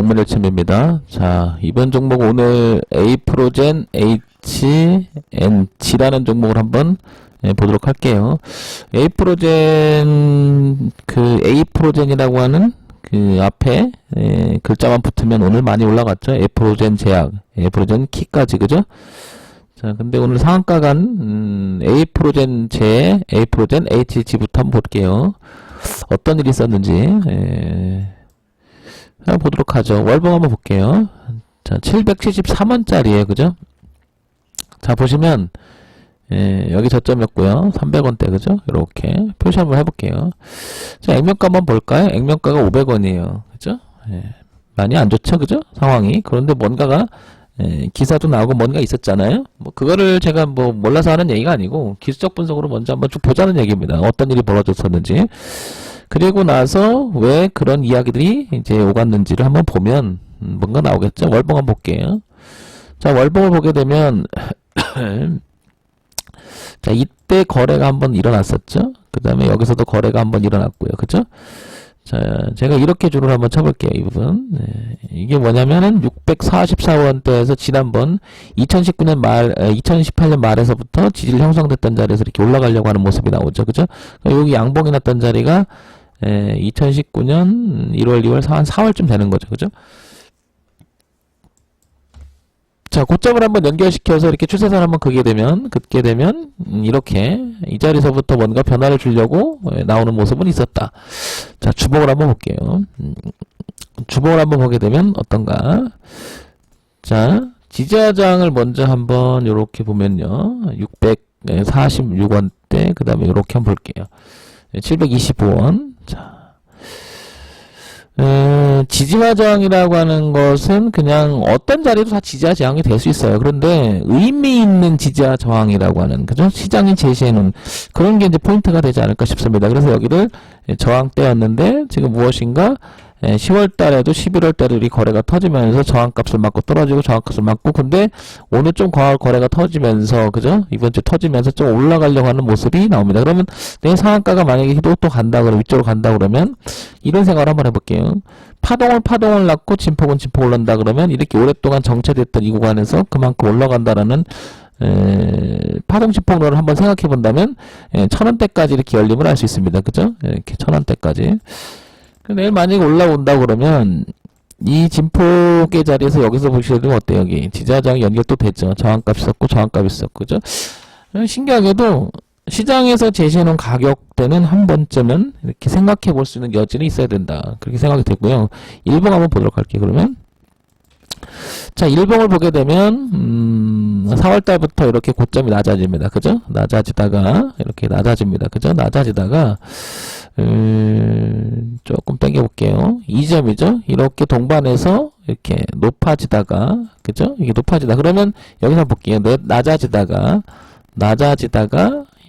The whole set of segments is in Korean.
백만일천입니다. 자, 이번 종목 오늘 A프로젠 HNG라는 종목을 한번 보도록 할게요. A프로젠이라고 하는 그 앞에 글자만 붙으면 오늘 많이 올라갔죠. A프로젠 제약, A프로젠 키까지, 그죠? 자, 근데 오늘 상한가 간 A프로젠 A프로젠 HG부터 한번 볼게요. 어떤 일이 있었는지 한번 보도록 하죠. 월봉 한번 볼게요. 자, 773원짜리에요, 그죠? 자, 보시면 여기 저점이었고요. 300원대, 그죠? 이렇게 표시 한번 해볼게요. 자, 액면가 한번 볼까요? 액면가가 500원이에요, 그죠? 많이 안 좋죠, 그죠? 상황이. 그런데 뭔가가 기사도 나오고 뭔가 있었잖아요. 뭐 그거를 제가 뭐 몰라서 하는 얘기가 아니고 기술적 분석으로 먼저 한번 쭉 보자는 얘기입니다. 어떤 일이 벌어졌었는지. 그리고 나서 왜 그런 이야기들이 이제 오갔는지를 한번 보면 뭔가 나오겠죠. 월봉 한번 볼게요. 자, 월봉을 보게 되면 자, 이때 거래가 한번 일어났었죠. 그 다음에 여기서도 거래가 한번 일어났고요. 그죠? 자, 제가 이렇게 줄을 한번 쳐볼게요. 이 부분. 이게 뭐냐면은 644원대에서 지난번 2019년 2018년 말에서부터 지지를 형성됐던 자리에서 이렇게 올라가려고 하는 모습이 나오죠. 그죠? 여기 양봉이 났던 자리가 2019년 1월, 2월, 한 4월쯤 되는 거죠. 그죠? 자, 고점을 한번 연결시켜서 이렇게 추세선 한번 긋게 되면 이렇게 이 자리에서부터 뭔가 변화를 주려고 나오는 모습은 있었다. 자, 주봉을 한번 볼게요. 주봉을 한번 보게 되면 어떤가? 자, 지지하장을 먼저 한번 이렇게 보면요. 646원대, 그 다음에 이렇게 한번 볼게요. 725원. 자. 지지하장이라고 하는 것은 그냥 어떤 자리도 다 지지하 저항이 될 수 있어요. 그런데 의미 있는 지지하 저항이라고 하는, 그죠? 시장이 제시해놓은 그런 게 이제 포인트가 되지 않을까 싶습니다. 그래서 여기를 저항대였는데 지금 무엇인가 10월 달에도 11월 달에 우리 거래가 터지면서 저항값을 맞고 떨어지고 저항값을 맞고, 근데 오늘 좀 거래가 터지면서, 그죠? 이번 주 터지면서 좀 올라가려고 하는 모습이 나옵니다. 그러면 내 상한가가 만약에 또 간다 그러면, 위쪽으로 간다 그러면 이런 생각을 한번 해볼게요. 파동을 낳고 진폭은 진폭 올란다 그러면 이렇게 오랫동안 정체됐던 이 구간에서 그만큼 올라간다라는 파동 진폭론을 한번 생각해 본다면 1000원대까지 이렇게 열림을 할 수 있습니다. 그죠? 이렇게 1000원대까지. 내일 만약에 올라온다 그러면 이 진폭의 자리에서 여기서 보시면 어때요? 여기 지지하장이 연결도 되죠. 저항값이 있었고 저항값이 있었고, 그죠? 신기하게도 시장에서 제시해놓은 가격대는 한 번쯤은 이렇게 생각해 볼 수 있는 여지는 있어야 된다. 그렇게 생각이 되고요. 일봉 한번 보도록 할게요. 그러면 자, 일봉을 보게 되면 4월달부터 이렇게 고점이 낮아집니다. 그죠? 낮아지다가 이렇게 낮아집니다. 그죠? 낮아지다가 조금 당겨볼게요. 2점이죠? 이렇게 동반해서 이렇게 높아지다가, 그죠? 이게 높아지다. 그러면 여기서 볼게요. 낮아지다가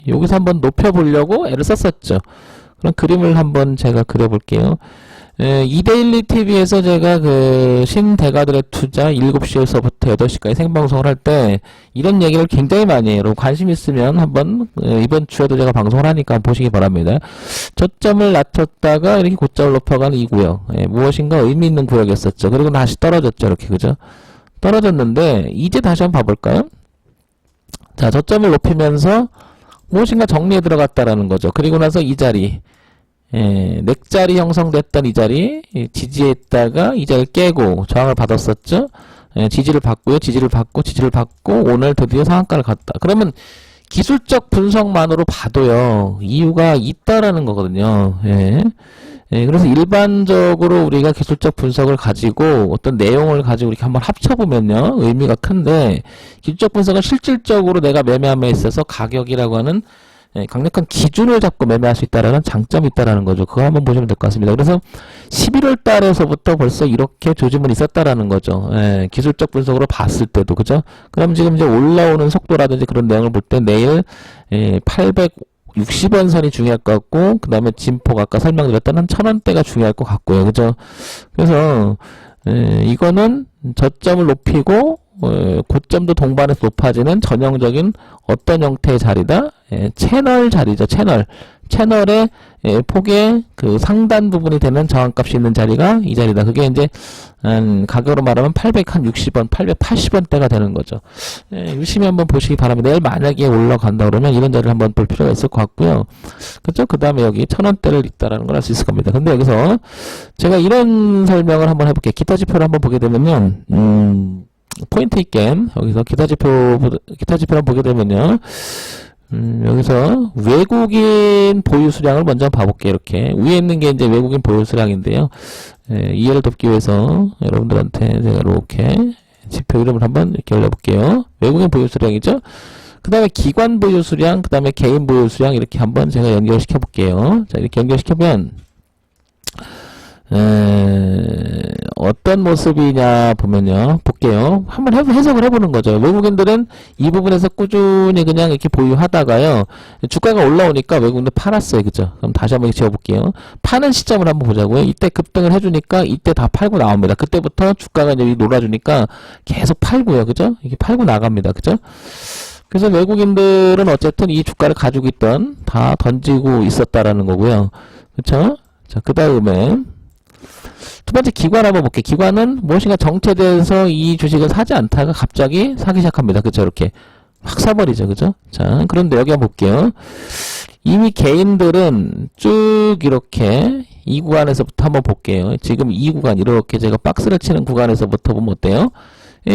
여기서 한번 높여보려고 애를 썼었죠. 그럼 그림을 한번 제가 그려볼게요. 2대1 TV에서 제가 그 신대가들의 투자 7시에서부터 8시까지 생방송을 할 때 이런 얘기를 굉장히 많이 해요. 여러분 관심 있으면 한번 이번 주에도 제가 방송을 하니까 보시기 바랍니다. 저점을 낮췄다가 이렇게 고점을 높여가는 이 구역, 무엇인가 의미 있는 구역이었었죠. 그리고 다시 떨어졌죠. 이렇게, 그죠? 떨어졌는데 이제 다시 한번 봐볼까요? 자, 저점을 높이면서 무엇인가 정리에 들어갔다라는 거죠. 그리고 나서 이 자리, 넥자리 형성됐던 이 자리 지지했다가 이 자리를 깨고 저항을 받았었죠. 지지를 받고요. 지지를 받고 오늘 드디어 상한가를 갔다. 그러면 기술적 분석만으로 봐도요. 이유가 있다라는 거거든요. 그래서 일반적으로 우리가 기술적 분석을 가지고 어떤 내용을 가지고 이렇게 한번 합쳐보면요. 의미가 큰데 기술적 분석은 실질적으로 내가 매매함에 있어서 가격이라고 하는 강력한 기준을 잡고 매매할 수 있다라는 장점이 있다라는 거죠. 그거 한번 보시면 될 것 같습니다. 그래서 11월 달에서부터 벌써 이렇게 조짐은 있었다라는 거죠. 기술적 분석으로 봤을 때도, 그죠? 그럼 지금 이제 올라오는 속도라든지 그런 내용을 볼 때 내일 860원 선이 중요할 것 같고, 그 다음에 진폭 아까 설명드렸던 1000원대가 중요할 것 같고요. 그죠? 그래서 이거는 저점을 높이고 고점도 동반해서 높아지는 전형적인 어떤 형태의 자리다? 채널 자리죠. 채널의 폭의 그 상단 부분이 되는 저항값이 있는 자리가 이 자리다. 그게 이제 가격으로 말하면 860원, 880원대가 되는 거죠. 유심히 한번 보시기 바랍니다. 내일 만약에 올라간다 그러면 이런 자리를 한번 볼 필요가 있을 것 같고요. 그렇죠? 그 다음에 여기 1000원대를 있다라는 걸 알 수 있을 겁니다. 근데 여기서 제가 이런 설명을 한번 해볼게요. 기타 지표를 한번 보게 되면요. 포인트 있게 여기서 기타 지표를 보게 되면요. 여기서 외국인 보유 수량을 먼저 봐볼게요. 이렇게 위에 있는 게 이제 외국인 보유 수량인데요. 이해를 돕기 위해서 여러분들한테 제가 이렇게 지표 이름을 한번 이렇게 올려볼게요. 외국인 보유 수량이죠. 그 다음에 기관 보유 수량, 그 다음에 개인 보유 수량 이렇게 한번 제가 연결시켜 볼게요. 자, 이렇게 연결시키면 어떤 모습이냐 보면요. 볼게요. 한번 해석을 해보는 거죠. 외국인들은 이 부분에서 꾸준히 그냥 이렇게 보유하다가요. 주가가 올라오니까 외국인들 팔았어요. 그죠? 그럼 다시 한번 지어볼게요. 파는 시점을 한번 보자고요. 이때 급등을 해주니까 이때 다 팔고 나옵니다. 그때부터 주가가 이제 놀아주니까 계속 팔고요. 그죠? 이게 팔고 나갑니다. 그죠? 그래서 외국인들은 어쨌든 이 주가를 가지고 있던 다 던지고 있었다라는 거고요. 그쵸? 자, 그 다음에 두 번째 기관 한번 볼게요. 기관은 무엇인가 정체돼서 이 주식을 사지 않다가 갑자기 사기 시작합니다. 그쵸? 이렇게 확 사버리죠. 그죠? 자, 그런데 여기 한번 볼게요. 이미 개인들은 쭉 이렇게 이 구간에서부터 한번 볼게요. 지금 이 구간 이렇게 제가 박스를 치는 구간에서부터 보면 어때요?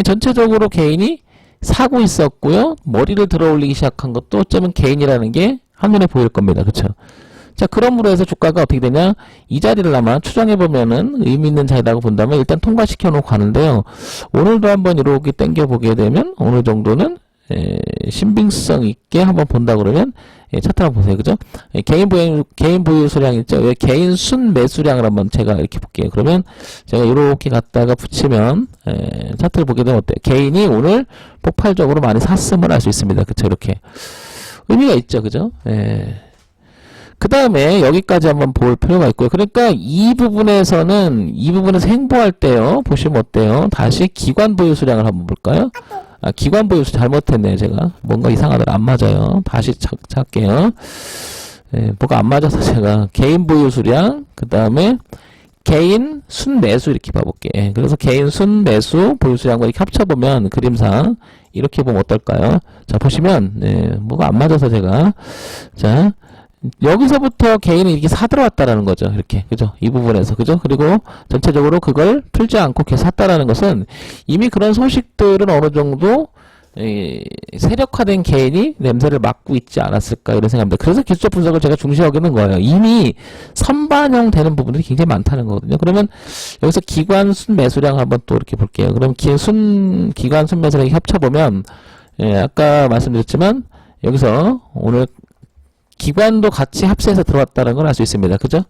전체적으로 개인이 사고 있었고요. 머리를 들어 올리기 시작한 것도 어쩌면 개인이라는 게 한눈에 보일 겁니다. 그쵸? 자, 그러므로 해서 주가가 어떻게 되냐? 이 자리를 아마 추정해보면은 의미 있는 자리라고 본다면 일단 통과시켜 놓고 가는데요. 오늘도 한번 이렇게 당겨보게 되면 어느 정도는 신빙성 있게 한번 본다 그러면 차트 한번 보세요. 그죠? 개인 보유 수량 있죠? 개인 순 매수량을 한번 제가 이렇게 볼게요. 그러면 제가 이렇게 갖다가 붙이면 차트를 보게 되면 어때요? 개인이 오늘 폭발적으로 많이 샀음을 알 수 있습니다. 그쵸? 이렇게 의미가 있죠. 그죠? 그 다음에 여기까지 한번 볼 필요가 있고요. 그러니까 이 부분에서 행보할 때요. 보시면 어때요? 다시 기관 보유 수량을 한번 볼까요? 아, 기관 보유 수 잘못했네요. 제가 뭔가 이상하더라. 안 맞아요. 다시 찾게요. 뭐가 안 맞아서 제가 개인 보유 수량, 그 다음에 개인 순매수 이렇게 봐볼게요. 그래서 개인 순매수 보유 수량과 이렇게 합쳐보면 그림상 이렇게 보면 어떨까요? 자, 보시면 뭐가 안 맞아서 제가 자, 여기서부터 개인이 이렇게 사들어왔다라는 거죠. 이렇게. 그죠? 이 부분에서. 그죠? 그리고 전체적으로 그걸 풀지 않고 계속 샀다라는 것은 이미 그런 소식들은 어느 정도 세력화된 개인이 냄새를 맡고 있지 않았을까 이런 생각입니다. 그래서 기술적 분석을 제가 중시 여기는 거예요. 이미 선반영 되는 부분들이 굉장히 많다는 거거든요. 그러면 여기서 기관 순매수량 한번 또 이렇게 볼게요. 그럼 기관 순매수량이 합쳐보면 아까 말씀드렸지만 여기서 오늘 기관도 같이 합세해서 들어왔다는 걸 알 수 있습니다. 그죠?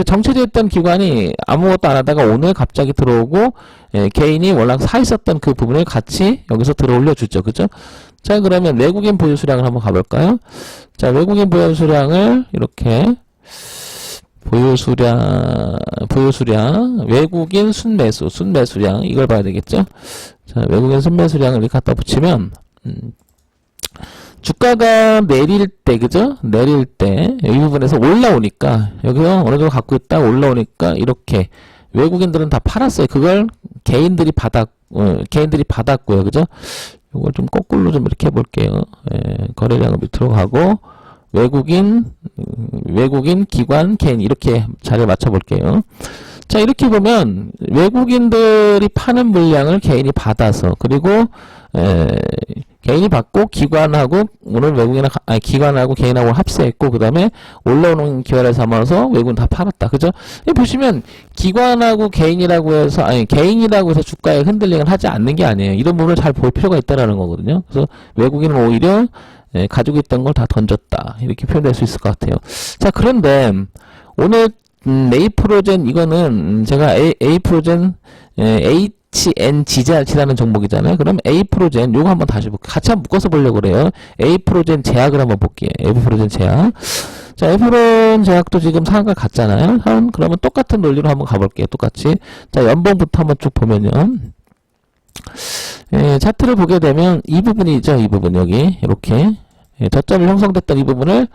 정체되어 있던 기관이 아무것도 안 하다가 오늘 갑자기 들어오고 개인이 워낙 사 있었던 그 부분을 같이 여기서 들어 올려주죠. 그죠? 자, 그러면 외국인 보유 수량을 한번 가볼까요? 자, 외국인 보유 수량을 이렇게 보유 수량 외국인 순매수량 이걸 봐야 되겠죠? 자, 외국인 순매수량을 이렇게 갖다 붙이면 주가가 내릴 때, 그죠? 내릴 때, 이 부분에서 올라오니까, 여기서 어느 정도 갖고 있다 올라오니까, 이렇게, 외국인들은 다 팔았어요. 그걸 개인들이 받았고요. 그죠? 이걸 좀 거꾸로 좀 이렇게 해볼게요. 거래량을 밑으로 가고, 외국인, 기관, 개인, 이렇게 자리를 맞춰볼게요. 자, 이렇게 보면, 외국인들이 파는 물량을 개인이 받아서, 그리고, 개인이 받고 기관하고 오늘 기관하고 개인하고 합세했고 그 다음에 올라오는 기회를 삼아서 외국은 다 팔았다. 그죠? 보시면 기관하고 개인이라고 해서 주가에 흔들림을 하지 않는 게 아니에요. 이런 부분을 잘 볼 필요가 있다라는 거거든요. 그래서 외국인은 오히려 가지고 있던 걸 다 던졌다. 이렇게 표현될 수 있을 것 같아요. 자, 그런데 오늘 에이프로젠 이거는 제가 에이프로젠 HNG라는 종목이잖아요. 그럼 에이프로젠 요거 한번 다시 볼게요. 같이 한번 묶어서 보려고 그래요. 에이프로젠 제약을 한번 볼게요. 에이프로젠 제약. 자, 에이프로젠 제약도 지금 상한가 갔잖아요. 그러면 똑같은 논리로 한번 가볼게요. 똑같이. 자, 연봉부터 한번 쭉 보면요. 차트를 보게 되면 이 부분이죠. 이 부분 여기 이렇게 저점이 형성됐던 이 부분을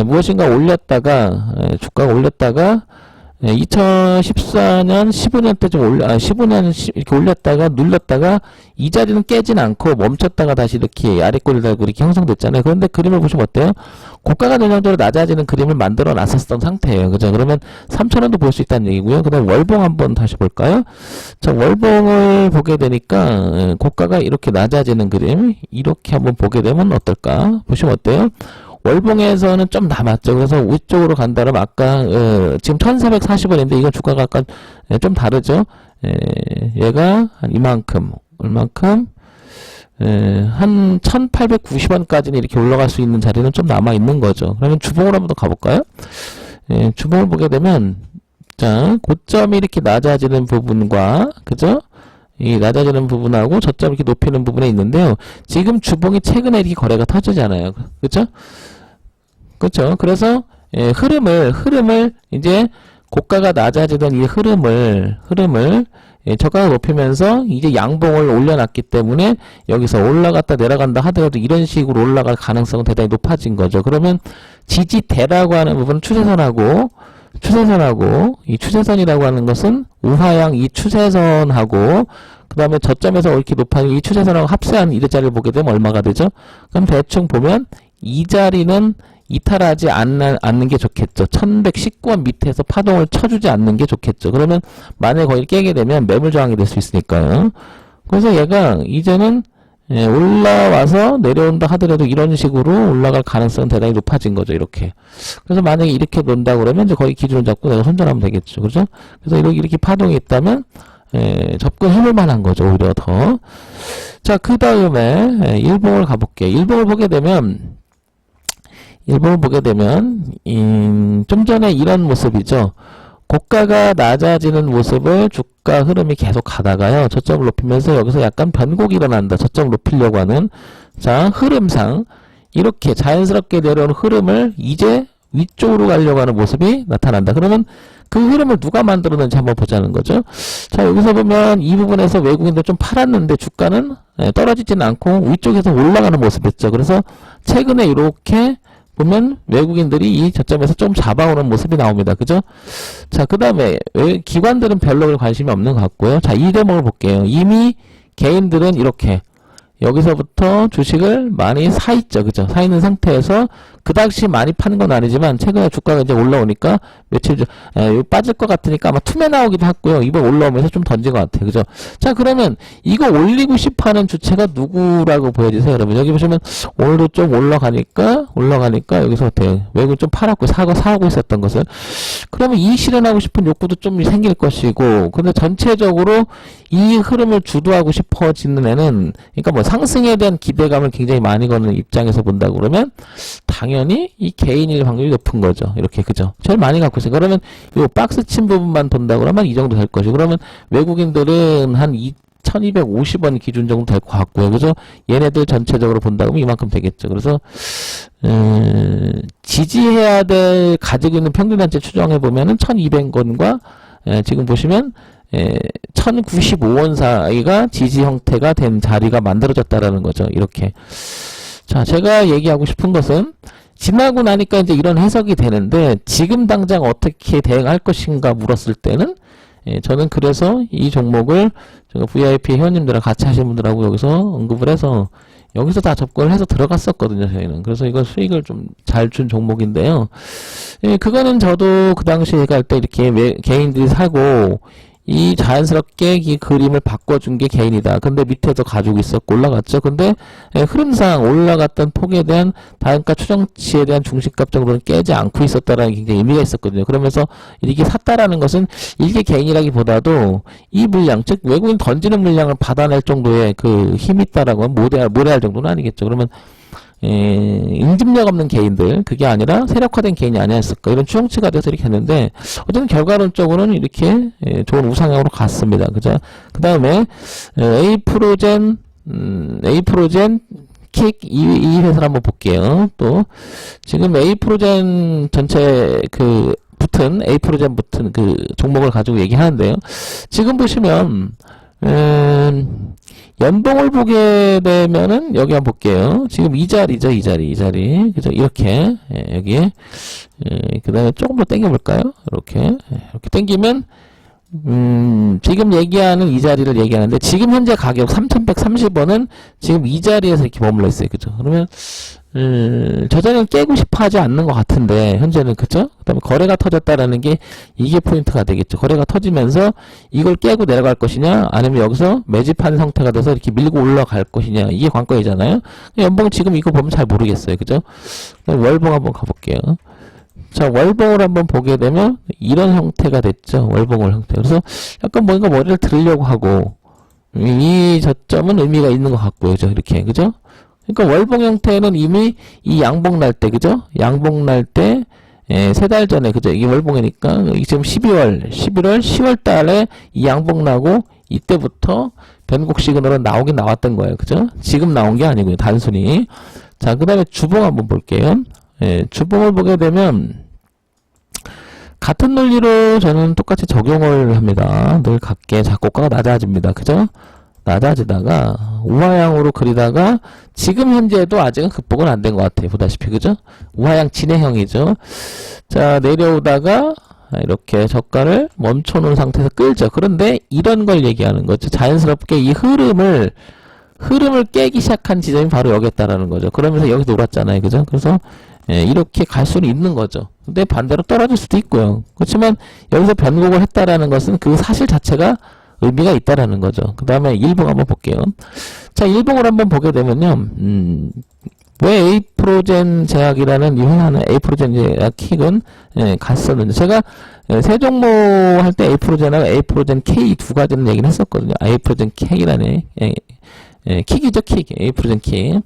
무엇인가 올렸다가 주가가 올렸다가 2014년 15년 때 좀 15년 이렇게 올렸다가 눌렸다가 이 자리는 깨진 않고 멈췄다가 다시 이렇게 아래꼬리를 달고 이렇게 형성됐잖아요. 그런데 그림을 보시면 어때요? 고가가 전형적으로 낮아지는 그림을 만들어 놨었던 상태예요. 그죠? 그러면 3,000원도 볼 수 있다는 얘기고요. 그 다음 월봉 한번 다시 볼까요? 자, 월봉을 보게 되니까 고가가 이렇게 낮아지는 그림 이렇게 한번 보게 되면 어떨까? 보시면 어때요? 월봉에서는 좀 남았죠. 그래서 위쪽으로 간다면 아까 지금 1440원인데 이건 주가가 아까 좀 다르죠. 얘가 한 이만큼 얼만큼 한 1890원까지는 이렇게 올라갈 수 있는 자리는 좀 남아 있는 거죠. 그러면 주봉을 한번 더 가볼까요? 주봉을 보게 되면 자 고점이 이렇게 낮아지는 부분과 그죠? 이 낮아지는 부분하고 저점 이렇게 높이는 부분에 있는데요. 지금 주봉이 최근에 이렇게 거래가 터지잖아요. 그죠? 그렇죠. 그래서 흐름을 이제 고가가 낮아지던 이 흐름을 저가가 높이면서 이제 양봉을 올려놨기 때문에 여기서 올라갔다 내려간다 하더라도 이런 식으로 올라갈 가능성은 대단히 높아진 거죠. 그러면 지지대라고 하는 부분은 추세선하고 이 추세선이라고 하는 것은 우하향 이 추세선하고 그 다음에 저점에서 이렇게 높아진 이 추세선하고 합세한 이 자리를 보게 되면 얼마가 되죠? 그럼 대충 보면 이 자리는 이탈하지 않는 게 좋겠죠. 1119원 밑에서 파동을 쳐주지 않는 게 좋겠죠. 그러면 만약에 거기를 깨게 되면 매물 저항이 될 수 있으니까요. 그래서 얘가 이제는 올라와서 내려온다 하더라도 이런 식으로 올라갈 가능성은 대단히 높아진 거죠. 이렇게. 그래서 만약에 이렇게 논다 그러면 이제 거기 기준을 잡고 내가 손절하면 되겠죠. 그렇죠? 그래서 이렇게 파동이 있다면 접근해볼 만한 거죠. 오히려 더. 자, 그 다음에 일봉을 가볼게요. 일봉을 보게 되면 좀 전에 이런 모습이죠. 고가가 낮아지는 모습을 주가 흐름이 계속 가다가요. 저점을 높이면서 여기서 약간 변곡이 일어난다. 저점을 높이려고 하는 자 흐름상 이렇게 자연스럽게 내려오는 흐름을 이제 위쪽으로 가려고 하는 모습이 나타난다. 그러면 그 흐름을 누가 만들었는지 한번 보자는 거죠. 자 여기서 보면 이 부분에서 외국인들 좀 팔았는데 주가는 떨어지지는 않고 위쪽에서 올라가는 모습이었죠. 그래서 최근에 이렇게 보면 외국인들이 이 저점에서 좀 잡아오는 모습이 나옵니다. 그죠? 자, 그 다음에 기관들은 별로 관심이 없는 것 같고요. 자, 이 대목을 볼게요. 이미 개인들은 이렇게 여기서부터 주식을 많이 사 있죠. 그죠? 사 있는 상태에서 그닥시 많이 파는 건 아니지만 최근에 주가가 이제 올라오니까 며칠 전 빠질 것 같으니까 아마 투매 나오기도 했고요. 이번 올라오면서 좀 던진 것 같아요. 그죠? 자 그러면 이거 올리고 싶어하는 주체가 누구라고 보여지세요? 여러분 여기 보시면 오늘도 좀 올라가니까 여기서 어때요? 외국 좀 팔았고 사고 있었던 것을 그러면 이 실현하고 싶은 욕구도 좀 생길 것이고 근데 전체적으로 이 흐름을 주도하고 싶어지는 애는 그러니까 뭐 상승에 대한 기대감을 굉장히 많이 거는 입장에서 본다고 그러면 당연히 이 개인일 확률이 높은 거죠. 이렇게 그죠? 제일 많이 갖고 있어요. 그러면 이 박스 친 부분만 본다 그러면 이 정도 될 것이고 그러면 외국인들은 한 1250원 기준 정도 될 것 같고요. 그죠? 얘네들 전체적으로 본다 그러면 이만큼 되겠죠. 그래서 지지해야 될 가지고 있는 평균단체 추정해 보면은 1200원과 지금 보시면 1095원 사이가 지지 형태가 된 자리가 만들어졌다라는 거죠. 이렇게. 자, 제가 얘기하고 싶은 것은 지나고 나니까 이제 이런 해석이 되는데 지금 당장 어떻게 대응할 것인가 물었을 때는 저는 그래서 이 종목을 제가 VIP 회원님들이랑 같이 하시는 분들하고 여기서 언급을 해서 여기서 다 접근을 해서 들어갔었거든요, 저희는. 그래서 이건 수익을 좀 잘 준 종목인데요. 그거는 저도 그 당시에 갈 때 이렇게 개인들이 사고 이 자연스럽게 이 그림을 바꿔준 게 개인이다. 근데 밑에도 가지고 있었고 올라갔죠. 근데 흐름상 올라갔던 폭에 대한 다음가 추정치에 대한 중심값 정도는 깨지 않고 있었다라는 게 굉장히 의미가 있었거든요. 그러면서 이렇게 샀다라는 것은 일개 개인이라기보다도 이 물량, 즉 외국인 던지는 물량을 받아낼 정도의 그 힘이 있다라고 하면 모래할 정도는 아니겠죠. 그러면 응집력 없는 개인들 그게 아니라 세력화된 개인이 아니었을까 이런 추정치가 돼서 이렇게 했는데 어쨌든 결과론적으로는 이렇게 좋은 우상향으로 갔습니다. 그죠? 그 다음에 에이프로젠 킥 이 회사를 한번 볼게요. 또 지금 에이프로젠 전체 에이프로젠 붙은 그 종목을 가지고 얘기하는데요. 지금 보시면 연봉을 보게 되면은 여기 한번 볼게요. 지금 이 자리죠, 이 자리. 그죠? 이렇게 여기 그다음에 조금 더 당겨 볼까요? 이렇게 당기면 지금 얘기하는 이 자리를 얘기하는데 지금 현재 가격 3,130원은 지금 이 자리에서 이렇게 머물러 있어요. 그죠? 그러면 저 자리는 깨고 싶어 하지 않는 것 같은데 현재는 그죠? 그 다음에 거래가 터졌다라는 게 이게 포인트가 되겠죠. 거래가 터지면서 이걸 깨고 내려갈 것이냐 아니면 여기서 매집한 상태가 돼서 이렇게 밀고 올라갈 것이냐 이게 관건이잖아요. 연봉 지금 이거 보면 잘 모르겠어요. 그죠? 월봉 한번 가볼게요. 자, 월봉을 한번 보게 되면 이런 형태가 됐죠. 월봉을 형태. 그래서 약간 뭔가 머리를 들으려고 하고 이 저점은 의미가 있는 것 같고요. 그죠? 이렇게. 그죠? 그러니까 월봉 형태는 이미 이 양봉 날 때, 그죠? 양봉 날 때, 세 달 전에, 그죠? 이게 월봉이니까, 지금 11월, 10월 달에 이 양봉 나고, 이때부터 변곡 시그널은 나오긴 나왔던 거예요. 그죠? 지금 나온 게 아니고요. 단순히. 자, 그 다음에 주봉 한번 볼게요. 주봉을 보게 되면, 같은 논리로 저는 똑같이 적용을 합니다. 늘 같게 작곡가가 낮아집니다. 그죠? 낮아지다가 우하향으로 그리다가 지금 현재도 아직은 극복은 안 된 것 같아요. 보다시피 그죠? 우하향 진행형이죠. 자, 내려오다가 이렇게 저가를 멈춰놓은 상태에서 끌죠. 그런데 이런 걸 얘기하는 거죠. 자연스럽게 이 흐름을 깨기 시작한 지점이 바로 여기였다라는 거죠. 그러면서 여기서 놀았잖아요. 그죠? 그래서 이렇게 갈 수는 있는 거죠. 근데 반대로 떨어질 수도 있고요. 그렇지만 여기서 변곡을 했다라는 것은 그 사실 자체가 의미가 있다라는 거죠. 그 다음에 일봉 한번 볼게요. 자, 일봉을 한번 보게 되면요. 왜 에이프로젠 제약이라는 이 회사는 에이프로젠 제약 킥은 갔었는데 제가 세 종목 할 때 에이프로젠하고 에이프로젠 K 두 가지는 얘기를 했었거든요. 에이프로젠 K라는 킥이죠, 킥. 에이프로젠 킥.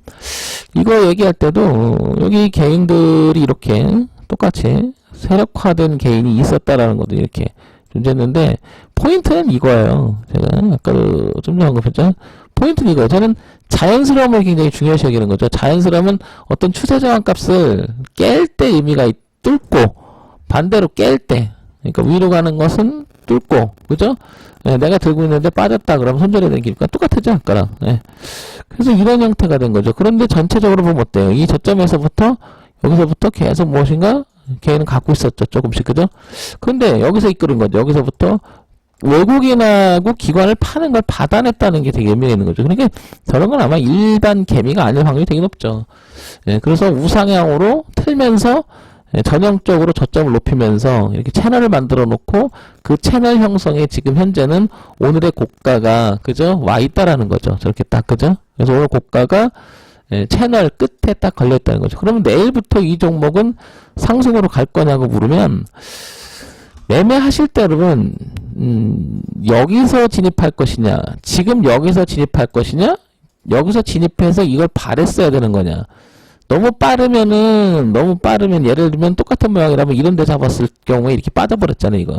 이거 얘기할 때도 여기 개인들이 이렇게 똑같이 세력화된 개인이 있었다라는 것도 이렇게 존재했는데 포인트는 이거예요. 제가 아까도 좀 전에 언급했죠. 포인트는 이거예요. 저는 자연스러움을 굉장히 중요시 여기는 거죠. 자연스러움은 어떤 추세 저항 값을 깰 때 의미가 뚫고 반대로 깰 때 그러니까 위로 가는 것은 뚫고 그죠? 내가 들고 있는데 빠졌다 그러면 손절해야 되는 기니까 똑같죠 아까랑. 그래서 이런 형태가 된 거죠. 그런데 전체적으로 보면 어때요? 이 저점에서부터 여기서부터 계속 무엇인가 개인은 갖고 있었죠. 조금씩. 그죠? 근데 여기서 이끌은 거죠. 여기서부터 외국인하고 기관을 파는 걸 받아냈다는 게 되게 의미가 있는 거죠. 그러니까 저런 건 아마 일반 개미가 아닐 확률이 되게 높죠. 그래서 우상향으로 틀면서 전형적으로 저점을 높이면서 이렇게 채널을 만들어 놓고 그 채널 형성에 지금 현재는 오늘의 고가가 그죠? 와 있다라는 거죠. 저렇게 딱 그죠? 그래서 오늘 고가가 채널 끝에 딱 걸려있다는 거죠. 그러면 내일부터 이 종목은 상승으로 갈 거냐고 물으면 매매하실 때 여러분 여기서 진입할 것이냐 지금 여기서 진입할 것이냐 여기서 진입해서 이걸 바랬어야 되는 거냐 너무 빠르면 예를 들면 똑같은 모양이라면 이런 데 잡았을 경우에 이렇게 빠져버렸잖아요 이거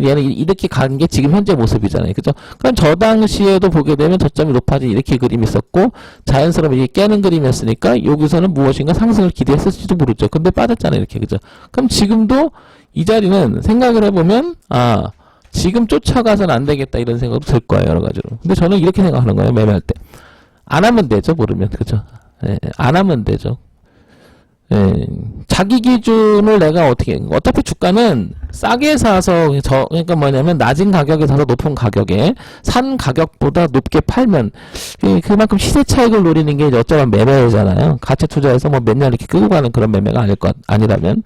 얘는 이렇게 간 게 지금 현재 모습이잖아요. 그죠? 그럼 저 당시에도 보게 되면 저점이 높아진 이렇게 그림이 있었고, 자연스럽게 이게 깨는 그림이었으니까, 여기서는 무엇인가 상승을 기대했을지도 모르죠. 근데 빠졌잖아요. 이렇게. 그죠? 그럼 지금도 이 자리는 생각을 해보면, 지금 쫓아가서는 안 되겠다. 이런 생각도 들 거예요. 여러 가지로. 근데 저는 이렇게 생각하는 거예요. 매매할 때. 안 하면 되죠. 모르면. 그죠? 안 하면 되죠. 자기 기준을 내가 어차피 주가는 싸게 사서 그러니까 뭐냐면 낮은 가격에 사서 높은 가격에 산 가격보다 높게 팔면 그만큼 시세 차익을 노리는 게 어쩌면 매매잖아요. 가치 투자해서 뭐 몇 년 이렇게 끌고 가는 그런 매매가 아니라면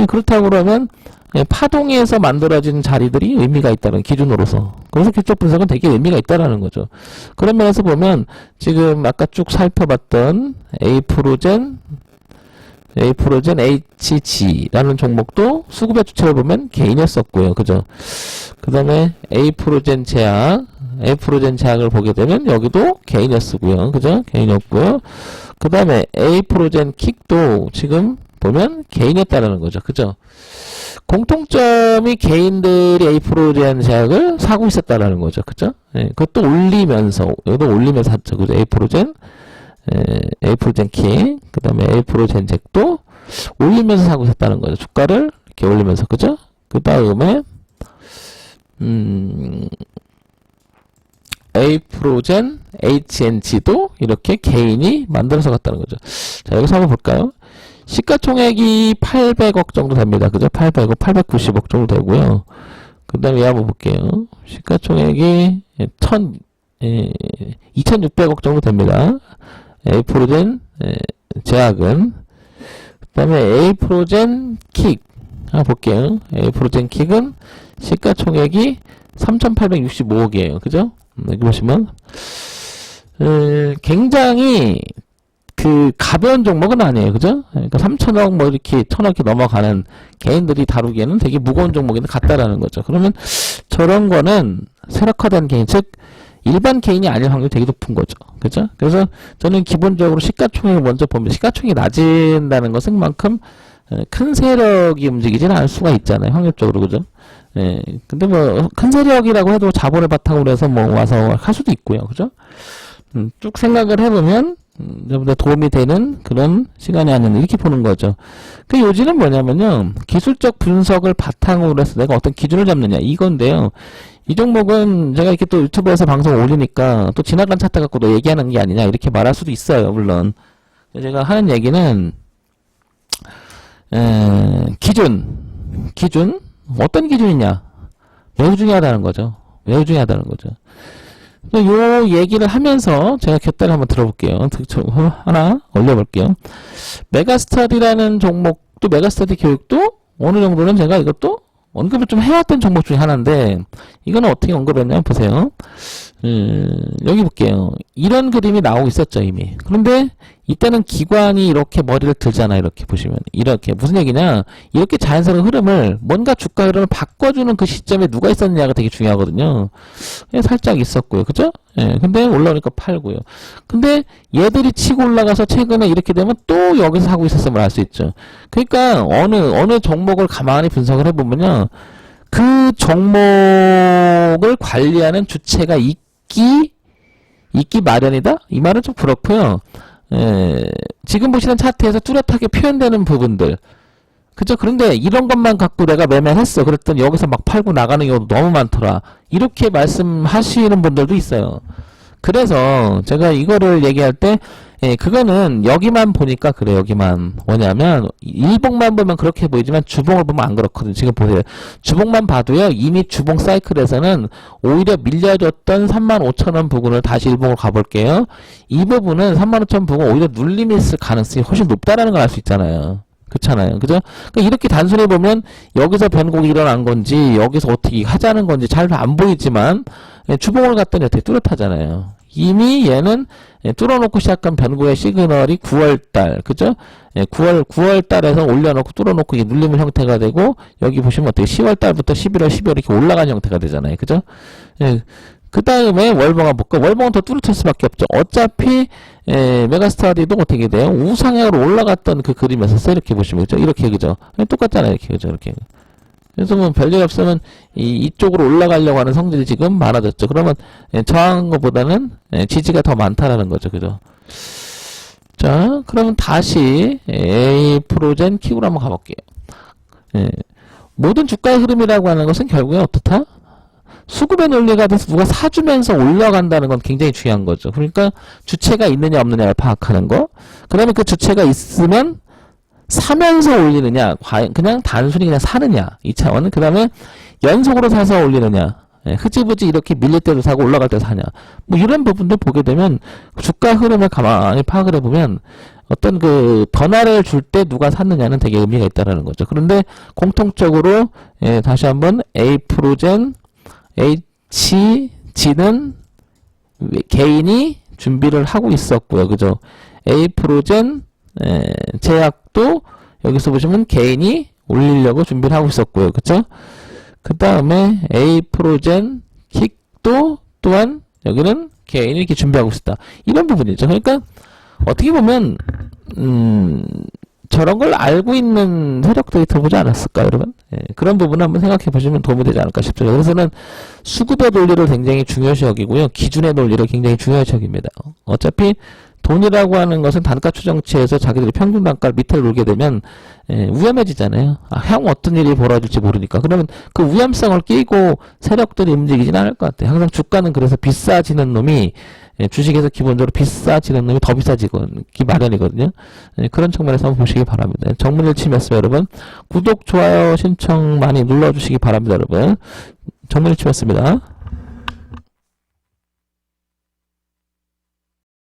그렇다고 그러면 파동에서 만들어진 자리들이 의미가 있다는 기준으로서 그래서 기초 분석은 되게 의미가 있다라는 거죠. 그런 면에서 보면 지금 아까 쭉 살펴봤던 에이프로젠 HG라는 종목도 수급의 주체를 보면 개인이었었고요. 그죠? 그 다음에 에이프로젠 제약을 보게 되면 여기도 개인이었고요. 그죠? 개인이었고요. 그 다음에 에이프로젠 킥도 지금 보면 개인이었다라는 거죠. 그죠? 공통점이 개인들이 에이프로젠 제약을 사고 있었다라는 거죠. 그죠? 그것도 여기도 올리면서 샀죠. 그죠? 에이프로젠 킥, 그 다음에 에이프로젠 잭도 올리면서 사고 있었다는 거죠. 주가를 이렇게 올리면서, 그죠? 그 다음에, A프로젠 HNG도 이렇게 개인이 만들어서 갔다는 거죠. 자, 여기서 한번 볼까요? 시가총액이 800억 정도 됩니다. 그죠? 800억, 890억 정도 되고요. 그 다음에 얘 한번 볼게요. 시가총액이 2600억 정도 됩니다. A프로젠 제약은. 그 다음에 A프로젠 킥 한번 볼게요. A프로젠 킥은 시가총액이 3865억이에요. 그죠? 여기 보시면 굉장히 그 가벼운 종목은 아니에요. 그죠? 그러니까 3천억 뭐 이렇게 1,000억 넘어가는 개인들이 다루기에는 되게 무거운 종목인데 같다라는 거죠. 그러면 저런 거는 세력화된 개인, 즉 일반 개인이 아닐 확률이 되게 높은 거죠. 그죠? 그래서 저는 기본적으로 시가총액을 먼저 보면 시가총액이 낮은다는 것은 그만큼 큰 세력이 움직이지는 않을 수가 있잖아요. 확률적으로. 그죠? 예. 근데 뭐 큰 세력이라고 해도 자본을 바탕으로 해서 뭐 와서 할 수도 있고요. 그죠? 쭉 생각을 해보면 여러분들 도움이 되는 그런 시간이 아니면 이렇게 보는 거죠. 그 요지는 뭐냐면요. 기술적 분석을 바탕으로 해서 내가 어떤 기준을 잡느냐 이건데요. 이 종목은 제가 이렇게 또 유튜브에서 방송 올리니까 또 지나간 차트 갖고도 얘기하는 게 아니냐 이렇게 말할 수도 있어요. 물론 제가 하는 얘기는 기준 어떤 기준이냐 매우 중요하다는 거죠. 매우 중요하다는 거죠. 요 얘기를 하면서 제가 곁다리 한번 들어볼게요. 하나 올려볼게요. 메가스터디라는 종목도 메가스터디 교육도 어느 정도는 제가 이것도 언급을 좀 해왔던 종목 중에 하나인데 이거는 어떻게 언급했냐면 보세요. 여기 볼게요. 이런 그림이 나오고 있었죠 이미. 그런데 이때는 기관이 이렇게 머리를 들잖아요. 이렇게 보시면 이렇게 무슨 얘기냐 이렇게 자연스러운 흐름을 뭔가 주가 흐름을 바꿔주는 그 시점에 누가 있었느냐가 되게 중요하거든요. 살짝 있었고요. 그죠? 예, 근데 올라오니까 팔고요. 근데 얘들이 치고 올라가서 최근에 이렇게 되면 또 여기서 하고 있었음을 알 수 있죠. 그러니까 어느 종목을 가만히 분석을 해보면요. 그 종목을 관리하는 주체가 있기 마련이다? 이 말은 좀 그렇고요. 지금 보시는 차트에서 뚜렷하게 표현되는 부분들. 그죠? 그런데 이런 것만 갖고 내가 매매를 했어. 그랬더니 여기서 막 팔고 나가는 경우도 너무 많더라. 이렇게 말씀하시는 분들도 있어요. 그래서 제가 이거를 얘기할 때 그거는 여기만 보니까 그래. 여기만 뭐냐면 일봉만 보면 그렇게 보이지만 주봉을 보면 안 그렇거든요. 지금 보세요. 주봉만 봐도요. 이미 주봉 사이클에서는 오히려 밀려줬던 35,000원 부근을 다시 일봉으로 가볼게요. 이 부분은 35,000원 부근 오히려 눌림이 있을 가능성이 훨씬 높다라는 걸 알 수 있잖아요. 그렇잖아요. 그죠? 그러니까 이렇게 단순히 보면 여기서 변곡이 일어난 건지 여기서 어떻게 하자는 건지 잘 안 보이지만 주봉을 갔더니 어떻게 뚜렷하잖아요. 이미 얘는 뚫어놓고 시작한 변곡의 시그널이 9월달, 그죠? 9월달에서 올려놓고 뚫어놓고 이게 눌리는 형태가 되고, 여기 보시면 어떻게 10월달부터 11월, 12월 이렇게 올라가는 형태가 되잖아요. 그죠? 그 다음에 월봉을 볼까? 월봉은 더 뚜렷할 수밖에 없죠. 어차피, 메가스터디도 어떻게 돼요? 우상향으로 올라갔던 그 그림에서 이렇게 보시면, 그죠? 이렇게, 그죠? 똑같잖아요. 이렇게, 그죠? 이렇게. 그래서 뭐 별일 없으면 이쪽으로 올라가려고 하는 성질이 지금 많아졌죠. 그러면 저항한 것보다는 지지가 더 많다라는 거죠. 그죠? 자, 그러면 다시 A프로젠 킥으로 한번 가볼게요. 모든 주가의 흐름이라고 하는 것은 결국에 어떻다? 수급의 논리가 돼서 누가 사주면서 올라간다는 건 굉장히 중요한 거죠. 그러니까 주체가 있느냐 없느냐를 파악하는 거. 그 다음에 그 주체가 있으면 사면서 올리느냐, 그냥 단순히 그냥 사느냐, 이 차원은. 그 다음에 연속으로 사서 올리느냐, 흐지부지 이렇게 밀릴 때도 사고 올라갈 때 사냐, 뭐 이런 부분들 보게 되면 주가 흐름을 가만히 파악을 해보면 어떤 그 변화를 줄 때 누가 샀느냐는 되게 의미가 있다라는 거죠. 그런데 공통적으로 다시 한번 A프로젠 HG는 개인이 준비를 하고 있었고요. 그죠? A프로젠 제약도 여기서 보시면 개인이 올리려고 준비를 하고 있었고요. 그쵸? 그 다음에 A프로젠 킥도 또한 여기는 개인이 이렇게 준비하고 있었다. 이런 부분이죠. 그러니까 어떻게 보면 저런 걸 알고 있는 세력 데이터 보지 않았을까 여러분? 그런 부분 한번 생각해 보시면 도움이 되지 않을까 싶어요. 그래서는 수급의 논리를 굉장히 중요시 여기고요. 기준의 논리를 굉장히 중요시 여깁니다. 어차피 돈이라고 하는 것은 단가 추정치에서 자기들이 평균 단가를 밑에 놓게 되면 위험해지잖아요. 향후 어떤 일이 벌어질지 모르니까. 그러면 그 위험성을 끼고 세력들이 움직이진 않을 것 같아요. 항상 주가는 그래서 비싸지는 놈이 주식에서 기본적으로 비싸지는 놈이 더 비싸지기 마련이거든요. 그런 측면에서 한번 보시기 바랍니다. 정문일침이었어요, 여러분. 구독, 좋아요, 신청 많이 눌러주시기 바랍니다, 여러분. 정문일침이었습니다.